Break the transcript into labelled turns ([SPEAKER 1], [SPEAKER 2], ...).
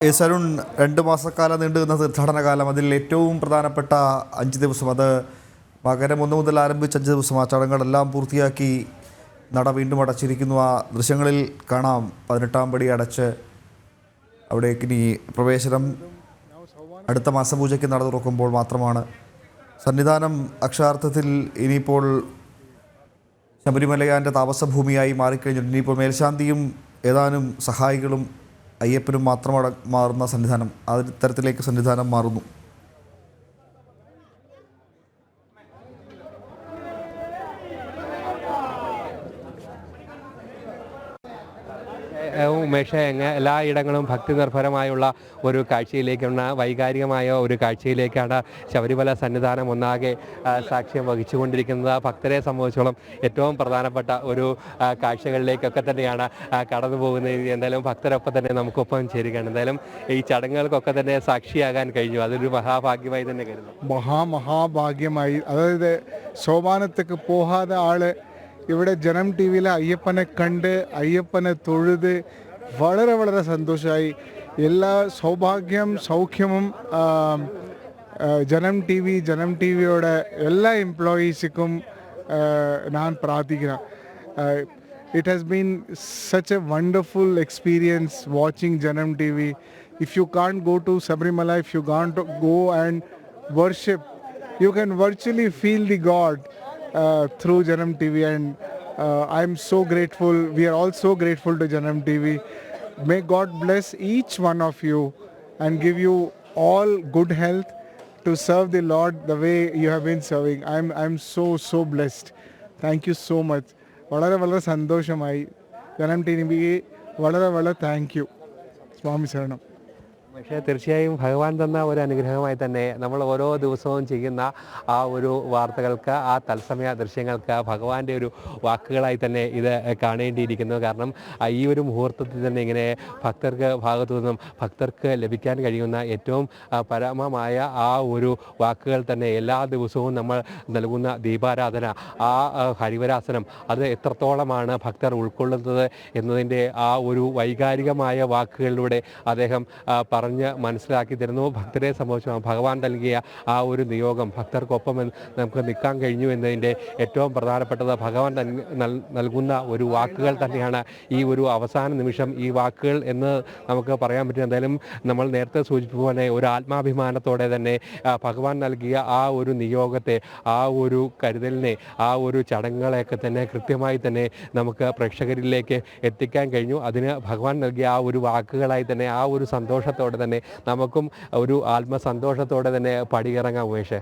[SPEAKER 1] സരുൺ 2 മാസക്കാലം നീണ്ടുനിന്ന തീർത്ഥാടന കാലം, അതിൽ ഏറ്റവും പ്രധാനപ്പെട്ട 5 ദിവസം, അത് മകരം 1 മുതൽ ആരംഭിച്ച 5 ദിവസം, ആ ചടങ്ങുകളെല്ലാം പൂർത്തിയാക്കി നട വീണ്ടും അടച്ചിരിക്കുന്നു. ആ ദൃശ്യങ്ങളിൽ കാണാം 18-ാം പടി അടച്ച് അവിടേക്ക് ഇനി പ്രവേശനം അടുത്ത മാസപൂജയ്ക്ക് നട തുറക്കുമ്പോൾ മാത്രമാണ്. സന്നിധാനം അക്ഷരാർത്ഥത്തിൽ ഇനിയിപ്പോൾ ശബരിമലയാൻ്റെ താമസഭൂമിയായി മാറിക്കഴിഞ്ഞു. ഇനിയിപ്പോൾ മേൽശാന്തിയും ഏതാനും സഹായികളും അയ്യപ്പനും മാത്രം മാറുന്ന സന്നിധാനം, ആ തരത്തിലേക്ക് സന്നിധാനം മാറുന്നു.
[SPEAKER 2] ഉമേഷ്, എല്ലായിടങ്ങളും ഭക്തി നിർഭരമായുള്ള ഒരു കാഴ്ചയിലേക്കാണ്, വൈകാരികമായ ഒരു കാഴ്ചയിലേക്കാണ് ശബരിമല സന്നിധാനം ഒന്നാകെ സാക്ഷ്യം വഹിച്ചുകൊണ്ടിരിക്കുന്നത്. ഭക്തരെ സംബന്ധിച്ചോളം ഏറ്റവും പ്രധാനപ്പെട്ട ഒരു കാഴ്ചകളിലേക്കൊക്കെ തന്നെയാണ് കടന്നു പോകുന്നത്. എന്തായാലും ഭക്തരൊപ്പം തന്നെ നമുക്കൊപ്പം ചേരുകയാണ്. എന്തായാലും ഈ ചടങ്ങുകൾക്കൊക്കെ തന്നെ സാക്ഷിയാകാൻ കഴിഞ്ഞു, അതൊരു മഹാഭാഗ്യമായി തന്നെ കരുതുന്നു.
[SPEAKER 3] മഹാഭാഗ്യമായി. അതായത് സോപാനത്തേക്ക് പോകാതെ ആള് ഇവിടെ ജനം ടി വിയിൽ അയ്യപ്പനെ കണ്ട് അയ്യപ്പനെ തൊഴുത് വളരെ വളരെ സന്തോഷമായി. എല്ലാ സൗഖ്യവും ജനം ടി വിയുടെ എല്ലാ എംപ്ലോയീസിനും ഞാൻ പ്രാർത്ഥിക്കണം. It has been such a wonderful experience watching Janam TV. If you can't go to Sabarimala, if you can't go and worship, you can virtually feel the God through Janam TV, and I'm so grateful. We are all so grateful to Janam TV. May God bless each one of you and give you all good health to serve the Lord the way you have been serving. I'm so blessed. Thank you so much. വളരെ വളരെ സന്തോഷമായി. ജനം T വിക്ക് വളരെ വളരെ thank you. സ്വാമി ശരണം.
[SPEAKER 2] പക്ഷേ തീർച്ചയായും ഭഗവാൻ തന്ന ഒരു അനുഗ്രഹമായി തന്നെ നമ്മൾ ഓരോ ദിവസവും ചെയ്യുന്ന ആ ഒരു വാർത്തകൾക്ക്, ആ തത്സമയ ദൃശ്യങ്ങൾക്ക് ഭഗവാന്റെ ഒരു വാക്കുകളായി തന്നെ ഇത് കാണേണ്ടിയിരിക്കുന്നു. കാരണം ഈ ഒരു മുഹൂർത്തത്തിൽ തന്നെ ഇങ്ങനെ ഭക്തർക്ക് ഭാഗത്തു നിന്നും ഭക്തർക്ക് ലഭിക്കാൻ കഴിയുന്ന ഏറ്റവും പരമമായ ആ ഒരു വാക്കുകൾ തന്നെ എല്ലാ ദിവസവും നമ്മൾ നൽകുന്ന ദീപാരാധന, ആ ഹരിവരാസനം, അത് എത്രത്തോളമാണ് ഭക്തർ ഉൾക്കൊള്ളുന്നത് എന്നതിൻ്റെ ആ ഒരു വൈകാരികമായ വാക്കുകളിലൂടെ അദ്ദേഹം പറഞ്ഞ് മനസ്സിലാക്കി തരുന്നു. ഭക്തരെ സംബന്ധിച്ച് ഭഗവാൻ നൽകിയ ആ ഒരു നിയോഗം, ഭക്തർക്കൊപ്പം നമുക്ക് നിൽക്കാൻ കഴിഞ്ഞു എന്നതിൻ്റെ ഏറ്റവും പ്രധാനപ്പെട്ടത് ഭഗവാൻ നൽകുന്ന ഒരു വാക്കുകൾ തന്നെയാണ്. ഈ ഒരു അവസാന നിമിഷം ഈ വാക്കുകൾ എന്ന് നമുക്ക് പറയാൻ പറ്റും. എന്തായാലും നമ്മൾ നേരത്തെ സൂചിപ്പിച്ചതുപോലെ ഒരു ആത്മാഭിമാനത്തോടെ തന്നെ ഭഗവാൻ നൽകിയ ആ ഒരു നിയോഗത്തെ, ആ ഒരു കരുതലിനെ, ആ ഒരു ചടങ്ങുകളെയൊക്കെ തന്നെ കൃത്യമായി തന്നെ നമുക്ക് പ്രേക്ഷകരിലേക്ക് എത്തിക്കാൻ കഴിഞ്ഞു. അതിന് ഭഗവാൻ നൽകിയ ആ ഒരു വാക്കുകളായി തന്നെ, ആ ഒരു സന്തോഷത്തോടെ തന്നെ നമുക്കും ഒരു ആത്മസന്തോഷത്തോടെ തന്നെ പടിയിറങ്ങാം ഉമേഷേ.